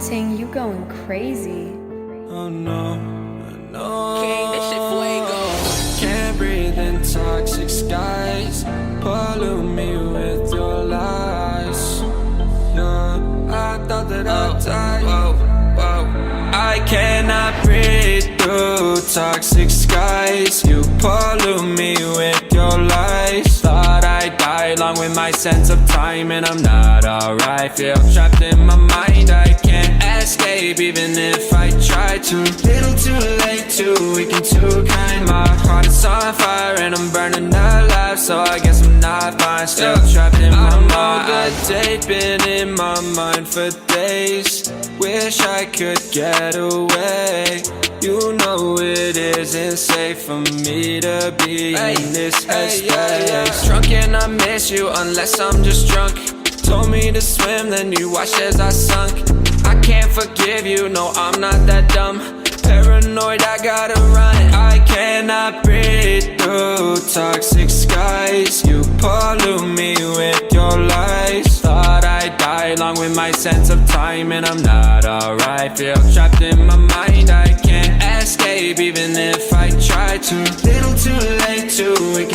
Ting, you going crazy. Oh no, no. King, this shit fuego. Can't breathe in toxic skies. Pollute me with your lies. Yeah, I thought that I'd die. I cannot breathe through toxic skies. You pollute me with your lies. Thought I'd die along with my sense of time, and I'm not alright. Feel trapped in my mind, I can't escape even if I try to. Little too late, too weak and too kind. My heart is on fire and I'm burning alive, so I guess I'm not fine. Still trapped in my mind. That date been in my mind for days. Wish I could get away. You know it isn't safe for me to be in this headspace. Drunk and I miss you unless I'm just drunk. Told me to swim, then you watched as I sunk. I can't forgive you, no I'm not that dumb. Paranoid, I gotta run. I cannot breathe through toxic skies. You pollute me with your lies. Thought I'd die along with my sense of time, and I'm not alright. Feel trapped in my mind, I can't escape even if I try to. Little too late, too weak.